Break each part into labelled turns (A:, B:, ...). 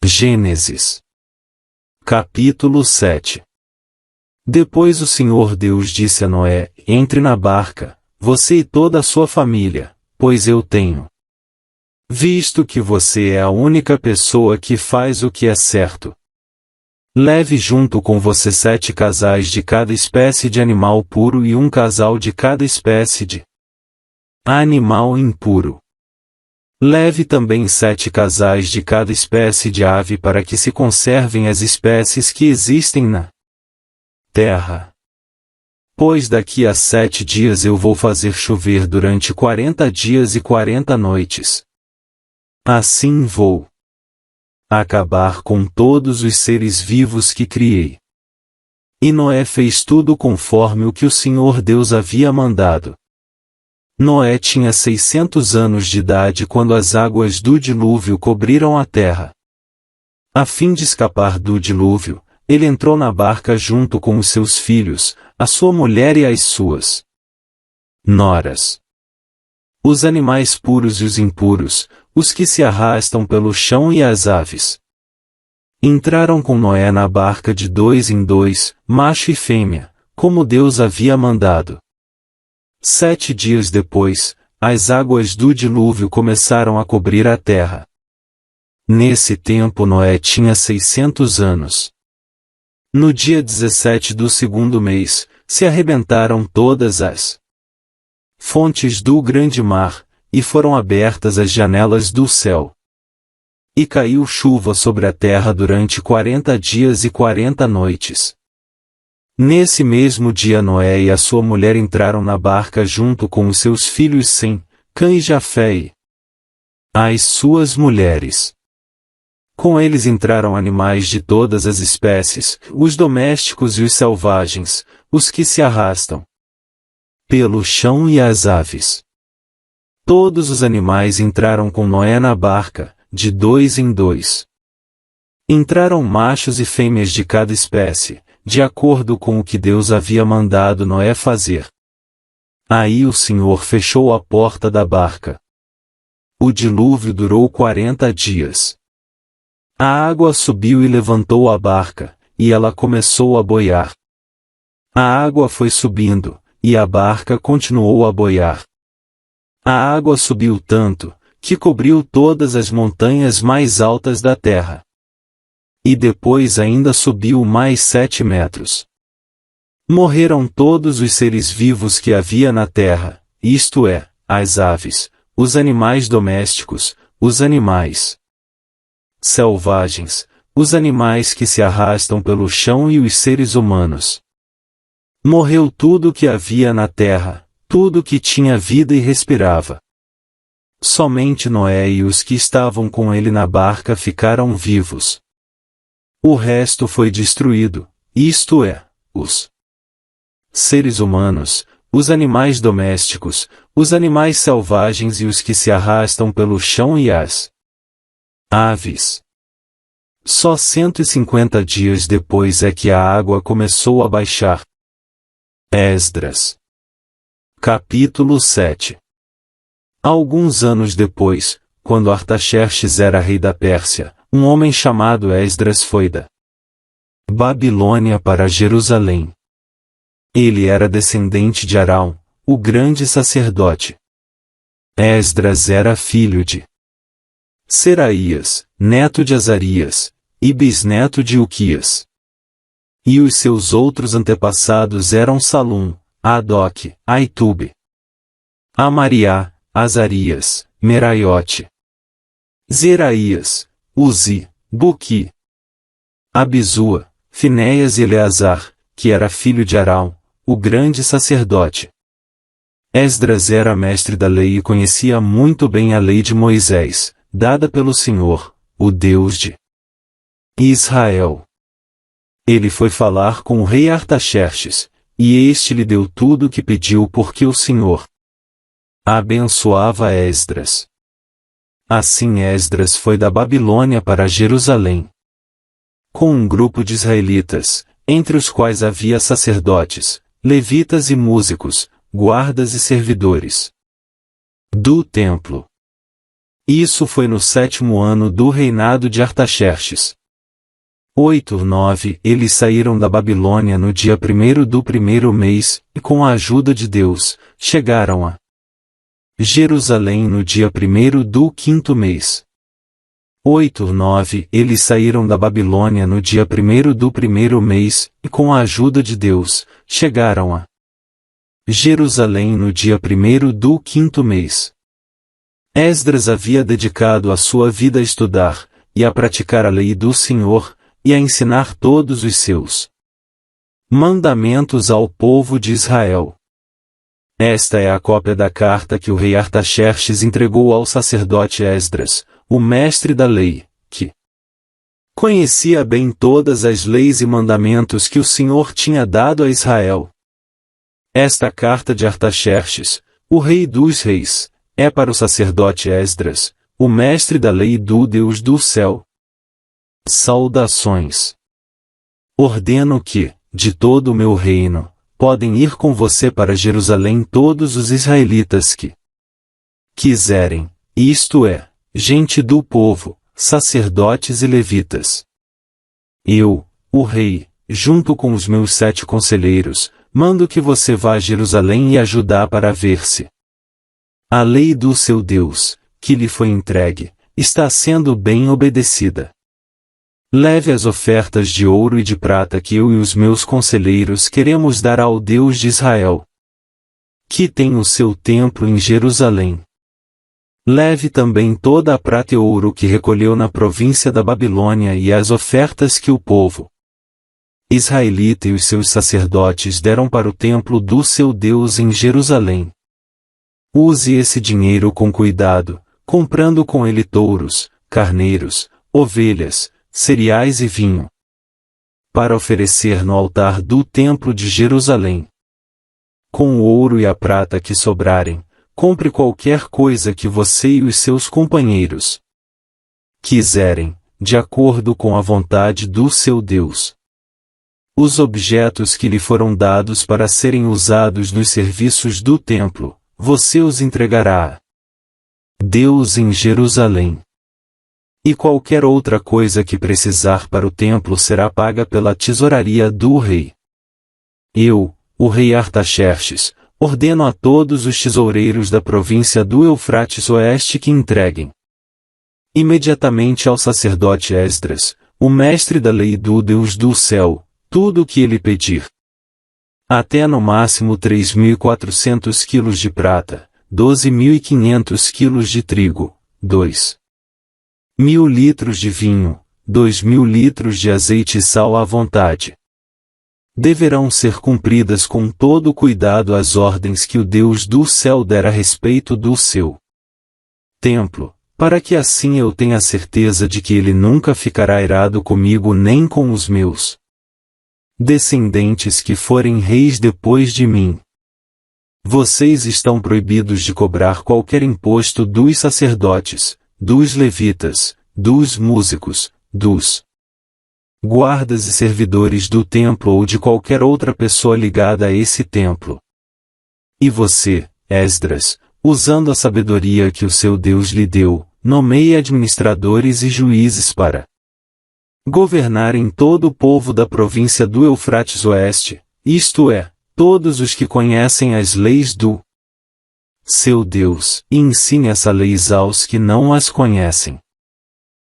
A: Gênesis. Capítulo 7. Depois o Senhor Deus disse a Noé: Entre na barca, você e toda a sua família, pois eu tenho visto que você é a única pessoa que faz o que é certo. Leve junto com você 7 casais de cada espécie de animal puro e um casal de cada espécie de animal impuro. Leve também 7 casais de cada espécie de ave para que se conservem as espécies que existem na terra. Pois daqui a 7 dias eu vou fazer chover durante 40 dias e 40 noites. Assim vou acabar com todos os seres vivos que criei. E Noé fez tudo conforme o que o Senhor Deus havia mandado. Noé tinha 600 anos de idade quando as águas do dilúvio cobriram a terra. A fim de escapar do dilúvio, ele entrou na barca junto com os seus filhos, a sua mulher e as suas noras. Os animais puros e os impuros, os que se arrastam pelo chão e as aves. Entraram com Noé na barca de 2 em 2, macho e fêmea, como Deus havia mandado. 7 dias depois, as águas do dilúvio começaram a cobrir a terra. Nesse tempo Noé tinha 600 anos. No dia 17 do 2º mês, se arrebentaram todas as fontes do grande mar, e foram abertas as janelas do céu. E caiu chuva sobre a terra durante 40 dias e 40 noites. Nesse mesmo dia Noé e a sua mulher entraram na barca junto com os seus filhos Sem, Cã e Jafé e as suas mulheres. Com eles entraram animais de todas as espécies, os domésticos e os selvagens, os que se arrastam pelo chão e as aves. Todos os animais entraram com Noé na barca, de 2 em 2. Entraram machos e fêmeas de cada espécie, de acordo com o que Deus havia mandado Noé fazer. Aí o Senhor fechou a porta da barca. O dilúvio durou 40 dias. A água subiu e levantou a barca, e ela começou a boiar. A água foi subindo, e a barca continuou a boiar. A água subiu tanto, que cobriu todas as montanhas mais altas da terra. E depois ainda subiu mais 7 metros. Morreram todos os seres vivos que havia na terra, isto é, as aves, os animais domésticos, os animais selvagens, os animais que se arrastam pelo chão e os seres humanos. Morreu tudo o que havia na terra, tudo que tinha vida e respirava. Somente Noé e os que estavam com ele na barca ficaram vivos. O resto foi destruído, isto é, os seres humanos, os animais domésticos, os animais selvagens e os que se arrastam pelo chão e as aves. Só 150 dias depois é que a água começou a baixar. Esdras. Capítulo 7. Alguns anos depois, quando Artaxerxes era rei da Pérsia, um homem chamado Esdras foi da Babilônia para Jerusalém. Ele era descendente de Arão, o grande sacerdote. Esdras era filho de Seraías, neto de Azarias, e bisneto de Uquias. E os seus outros antepassados eram Salum, Adoc, Aitube, Amariá, Azarias, Meraiote, Zeraías, Uzi, Buqui, Abisua, Finéias e Eleazar, que era filho de Arão, o grande sacerdote. Esdras era mestre da lei e conhecia muito bem a lei de Moisés, dada pelo Senhor, o Deus de Israel. Ele foi falar com o rei Artaxerxes, e este lhe deu tudo o que pediu porque o Senhor abençoava Esdras. Assim Esdras foi da Babilônia para Jerusalém. Com um grupo de israelitas, entre os quais havia sacerdotes, levitas e músicos, guardas e servidores do templo. Isso foi no 7º ano do reinado de Artaxerxes. 8-9 Eles saíram da Babilônia no dia 1º do 1º mês, e com a ajuda de Deus, chegaram a Jerusalém no dia 1º do 5º mês. 8-9 Eles saíram da Babilônia no dia 1º do 1º mês, e com a ajuda de Deus, chegaram a Jerusalém no dia 1º do 5º mês. Esdras havia dedicado a sua vida a estudar, e a praticar a lei do Senhor, e a ensinar todos os seus mandamentos ao povo de Israel. Esta é a cópia da carta que o rei Artaxerxes entregou ao sacerdote Esdras, o mestre da lei, que conhecia bem todas as leis e mandamentos que o Senhor tinha dado a Israel. Esta carta de Artaxerxes, o rei dos reis, é para o sacerdote Esdras, o mestre da lei do Deus do céu. Saudações. Ordeno que, de todo o meu reino, podem ir com você para Jerusalém todos os israelitas que quiserem, isto é, gente do povo, sacerdotes e levitas. Eu, o rei, junto com os meus 7 conselheiros, mando que você vá a Jerusalém e a Judá para ver se a lei do seu Deus, que lhe foi entregue, está sendo bem obedecida. Leve as ofertas de ouro e de prata que eu e os meus conselheiros queremos dar ao Deus de Israel, que tem o seu templo em Jerusalém. Leve também toda a prata e ouro que recolheu na província da Babilônia e as ofertas que o povo israelita e os seus sacerdotes deram para o templo do seu Deus em Jerusalém. Use esse dinheiro com cuidado, comprando com ele touros, carneiros, ovelhas, cereais e vinho, para oferecer no altar do templo de Jerusalém. Com o ouro e a prata que sobrarem, compre qualquer coisa que você e os seus companheiros quiserem, de acordo com a vontade do seu Deus. Os objetos que lhe foram dados para serem usados nos serviços do templo, você os entregará a Deus em Jerusalém. E qualquer outra coisa que precisar para o templo será paga pela tesouraria do rei. Eu, o rei Artaxerxes, ordeno a todos os tesoureiros da província do Eufrates Oeste que entreguem imediatamente ao sacerdote Esdras, o mestre da lei do Deus do céu, tudo o que ele pedir. Até no máximo 3.400 quilos de prata, 12.500 quilos de trigo, 2.000 litros de vinho, 2.000 litros de azeite e sal à vontade. Deverão ser cumpridas com todo cuidado as ordens que o Deus do céu der a respeito do seu templo, para que assim eu tenha certeza de que ele nunca ficará irado comigo nem com os meus descendentes que forem reis depois de mim. Vocês estão proibidos de cobrar qualquer imposto dos sacerdotes, dos levitas, dos músicos, dos guardas e servidores do templo ou de qualquer outra pessoa ligada a esse templo. E você, Esdras, usando a sabedoria que o seu Deus lhe deu, nomeie administradores e juízes para governarem todo o povo da província do Eufrates Oeste, isto é, todos os que conhecem as leis do seu Deus, e ensine essa lei aos que não as conhecem.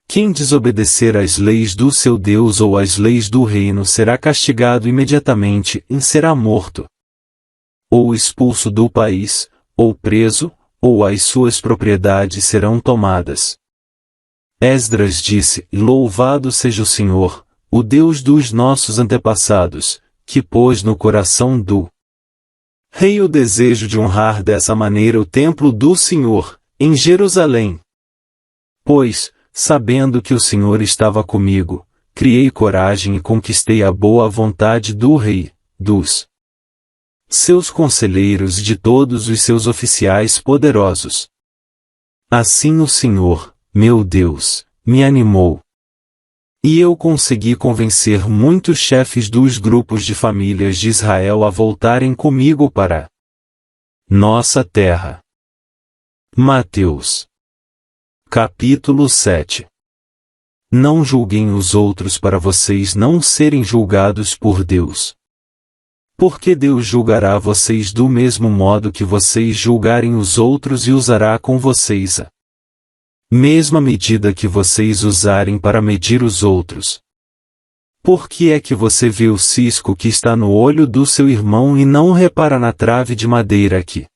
A: Quem desobedecer às leis do seu Deus ou às leis do reino será castigado imediatamente e será morto, ou expulso do país, ou preso, ou as suas propriedades serão tomadas. Esdras disse: Louvado seja o Senhor, o Deus dos nossos antepassados, que pôs no coração do rei o desejo de honrar dessa maneira o templo do Senhor, em Jerusalém. Pois, sabendo que o Senhor estava comigo, criei coragem e conquistei a boa vontade do rei, dos seus conselheiros e de todos os seus oficiais poderosos. Assim o Senhor, meu Deus, me animou. E eu consegui convencer muitos chefes dos grupos de famílias de Israel a voltarem comigo para nossa terra. Mateus Capítulo 7. Não julguem os outros para vocês não serem julgados por Deus. Porque Deus julgará vocês do mesmo modo que vocês julgarem os outros e usará com vocês a mesma medida que vocês usarem para medir os outros. Por que é que você vê o cisco que está no olho do seu irmão e não repara na trave de madeira que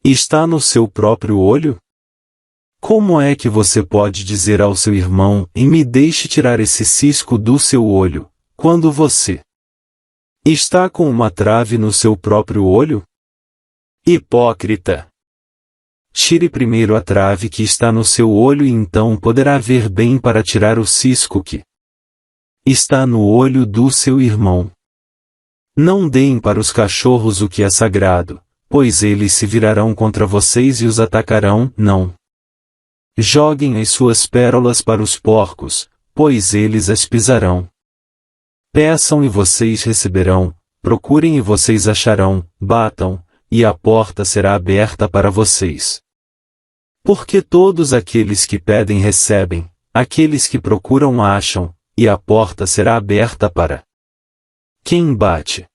A: está no seu próprio olho? Como é que você pode dizer ao seu irmão, e me deixe tirar esse cisco do seu olho, quando você está com uma trave no seu próprio olho? Hipócrita! Tire primeiro a trave que está no seu olho e então poderá ver bem para tirar o cisco que está no olho do seu irmão. Não deem para os cachorros o que é sagrado, pois eles se virarão contra vocês e os atacarão, não. Joguem as suas pérolas para os porcos, pois eles as pisarão. Peçam e vocês receberão, procurem e vocês acharão, batam, e a porta será aberta para vocês. Porque todos aqueles que pedem recebem, aqueles que procuram acham, e a porta será aberta para quem bate.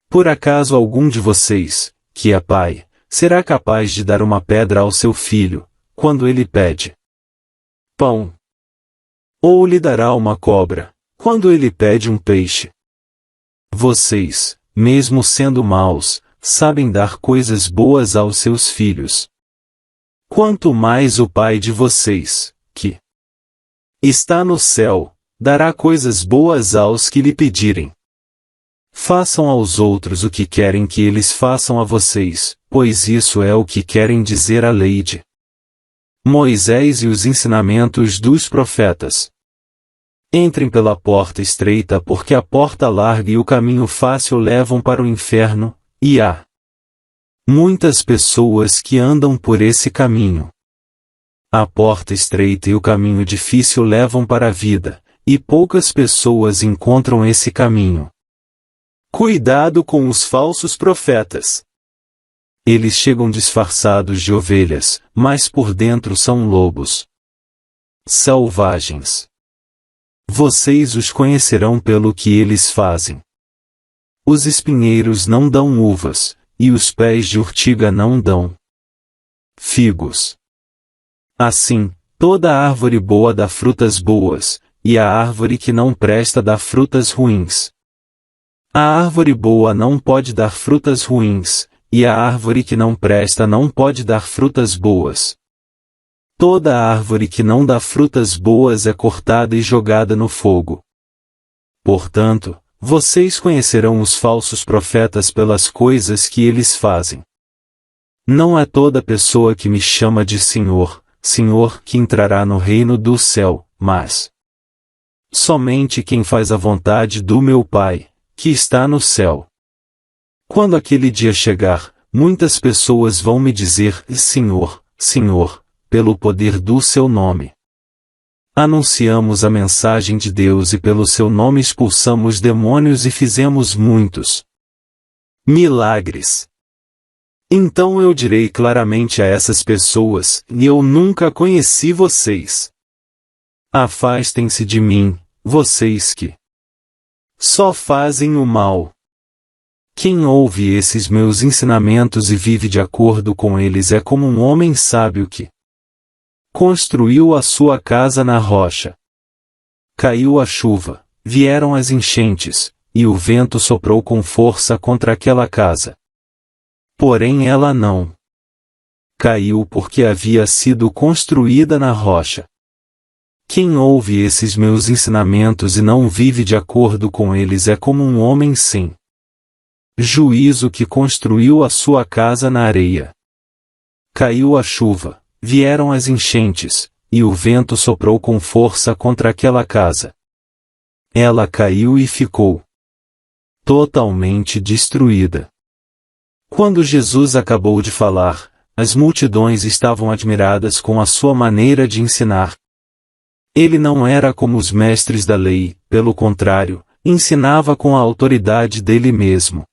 A: Por acaso algum de vocês, que é pai, será capaz de dar uma pedra ao seu filho, quando ele pede pão? Ou lhe dará uma cobra, quando ele pede um peixe? Vocês, mesmo sendo maus, sabem dar coisas boas aos seus filhos. Quanto mais o Pai de vocês, que está no céu, dará coisas boas aos que lhe pedirem. Façam aos outros o que querem que eles façam a vocês, pois isso é o que querem dizer a lei de Moisés e os ensinamentos dos profetas. Entrem pela porta estreita porque a porta larga e o caminho fácil levam para o inferno, e há muitas pessoas que andam por esse caminho. A porta estreita e o caminho difícil levam para a vida, e poucas pessoas encontram esse caminho. Cuidado com os falsos profetas. Eles chegam disfarçados de ovelhas, mas por dentro são lobos selvagens. Vocês os conhecerão pelo que eles fazem. Os espinheiros não dão uvas, e os pés de urtiga não dão figos. Assim, toda árvore boa dá frutas boas, e a árvore que não presta dá frutas ruins. A árvore boa não pode dar frutas ruins, e a árvore que não presta não pode dar frutas boas. Toda árvore que não dá frutas boas é cortada e jogada no fogo. Portanto, vocês conhecerão os falsos profetas pelas coisas que eles fazem. Não é toda pessoa que me chama de Senhor, Senhor que entrará no reino do céu, mas somente quem faz a vontade do meu Pai, que está no céu. Quando aquele dia chegar, muitas pessoas vão me dizer, Senhor, Senhor, pelo poder do seu nome anunciamos a mensagem de Deus e pelo seu nome expulsamos demônios e fizemos muitos milagres. Então eu direi claramente a essas pessoas, eu nunca conheci vocês. Afastem-se de mim, vocês que só fazem o mal. Quem ouve esses meus ensinamentos e vive de acordo com eles é como um homem sábio que construiu a sua casa na rocha. Caiu a chuva, vieram as enchentes, e o vento soprou com força contra aquela casa. Porém ela não caiu porque havia sido construída na rocha. Quem ouve esses meus ensinamentos e não vive de acordo com eles é como um homem sem juízo que construiu a sua casa na areia. Caiu a chuva, vieram as enchentes, e o vento soprou com força contra aquela casa. Ela caiu e ficou totalmente destruída. Quando Jesus acabou de falar, as multidões estavam admiradas com a sua maneira de ensinar. Ele não era como os mestres da lei, pelo contrário, ensinava com a autoridade dele mesmo.